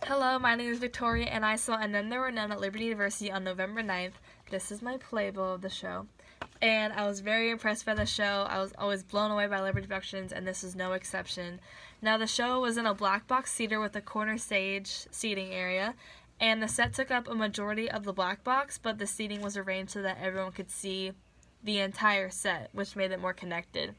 Hello, my name is Victoria, and I saw And Then There Were None at Liberty University on November 9th. This is my playbill of the show, and I was very impressed by the show. I was always blown away by Liberty Productions, and this is no exception. Now, the show was in a black box theater with a corner stage seating area, and the set took up a majority of the black box, but the seating was arranged so that everyone could see the entire set, which made it more connected.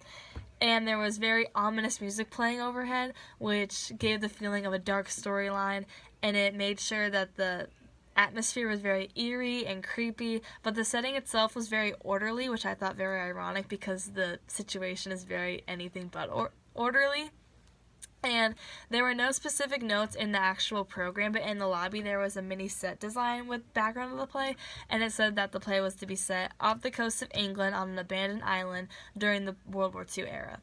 And there was very ominous music playing overhead, which gave the feeling of a dark storyline, and it made sure that the atmosphere was very eerie and creepy, but the setting itself was very orderly, which I thought very ironic because the situation is very anything but orderly. And there were no specific notes in the actual program, but in the lobby there was a mini set design with background of the play, and it said that the play was to be set off the coast of England on an abandoned island during the World War II era.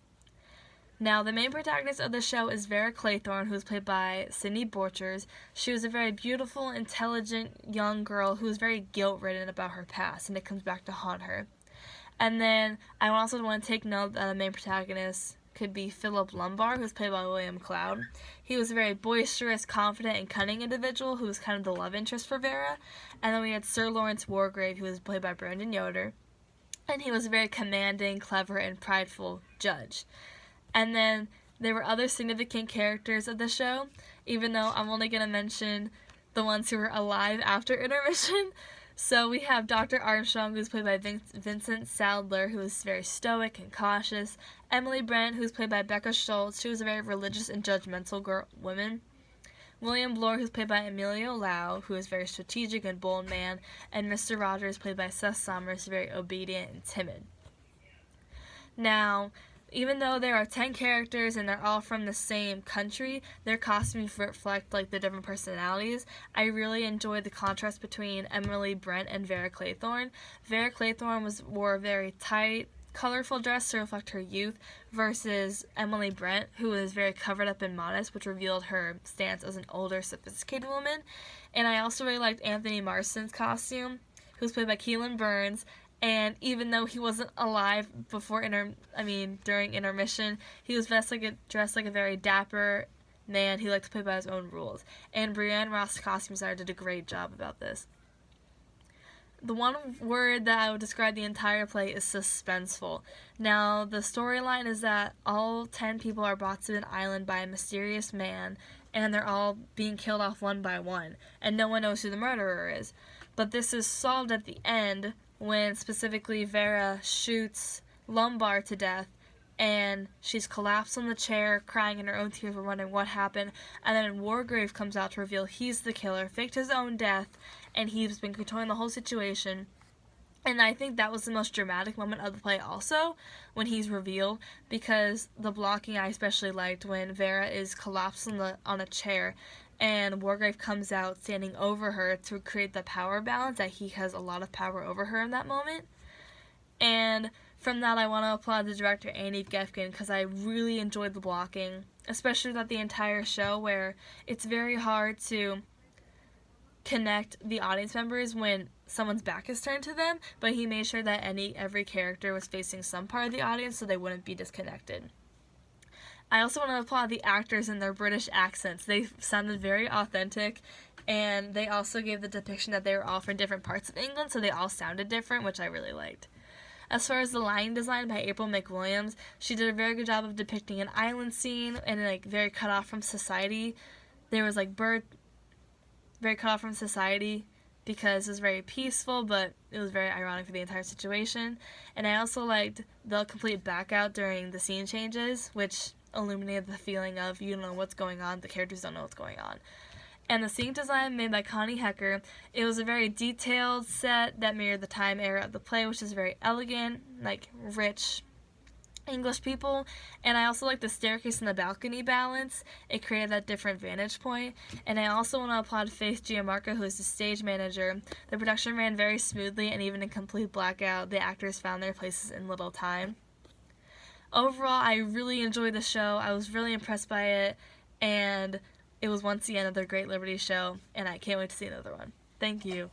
Now, the main protagonist of the show is Vera Claythorne, who is played by Sydney Borchers. She was a very beautiful, intelligent young girl who was very guilt-ridden about her past, and it comes back to haunt her. And then I also want to take note that the main protagonist could be Philip Lumbar, who's played by William Cloud. He was a very boisterous, confident, and cunning individual who was kind of the love interest for Vera. And then we had Sir Lawrence Wargrave, who was played by Brandon Yoder. And he was a very commanding, clever, and prideful judge. And then there were other significant characters of the show, even though I'm only going to mention the ones who were alive after intermission. So we have Dr. Armstrong, who's played by Vincent Sadler, who is very stoic and cautious. Emily Brent, who's played by Becca Schultz. She was a very religious and judgmental woman. William Blore, who's played by Emilio Lau, who is a very strategic and bold man. And Mr. Rogers, played by Seth Summers, very obedient and timid. Now, even though there are 10 characters and they're all from the same country, their costumes reflect the different personalities. I really enjoyed the contrast between Emily Brent and Vera Claythorne. Vera Claythorne wore a very tight, colorful dress to reflect her youth, versus Emily Brent, who was very covered up and modest, which revealed her stance as an older, sophisticated woman. And I also really liked Anthony Marston's costume, who's played by Keelan Burns. And even though he wasn't alive during intermission, he was dressed like a very dapper man. He liked to play by his own rules. And Brienne Ross, costume designer, did a great job about this. The one word that I would describe the entire play is suspenseful. Now, the storyline is that all 10 people are brought to an island by a mysterious man, and they're all being killed off one by one, and no one knows who the murderer is. But this is solved at the end, when specifically Vera shoots Lumbar to death, and she's collapsed on the chair, crying in her own tears, we're wondering what happened, and then Wargrave comes out to reveal he's the killer, faked his own death, and he's been controlling the whole situation. And I think that was the most dramatic moment of the play also, when he's revealed, because the blocking I especially liked when Vera is collapsed on a chair, and Wargrave comes out standing over her to create the power balance, that he has a lot of power over her in that moment. And from that, I want to applaud the director, Andy Gefkin, because I really enjoyed the blocking, especially throughout the entire show, where it's very hard to connect the audience members when someone's back is turned to them, but he made sure that every character was facing some part of the audience so they wouldn't be disconnected. I also want to applaud the actors and their British accents. They sounded very authentic, and they also gave the depiction that they were all from different parts of England, so they all sounded different, which I really liked. As far as the lighting design by April McWilliams, she did a very good job of depicting an island scene and very cut off from society. There was bird very cut off from society because it was very peaceful, but it was very ironic for the entire situation. And I also liked the complete blackout during the scene changes, which illuminated the feeling of you don't know what's going on, the characters don't know what's going on. And the scene design made by Connie Hecker, it was a very detailed set that mirrored the time era of the play, which is very elegant, rich English people. And I also like the staircase and the balcony balance. It created that different vantage point. And I also want to applaud Faith Gianmarco, who is the stage manager. The production ran very smoothly, and even in complete blackout, the actors found their places in little time. Overall, I really enjoyed the show. I was really impressed by it, and it was once again another great Liberty show, and I can't wait to see another one. Thank you.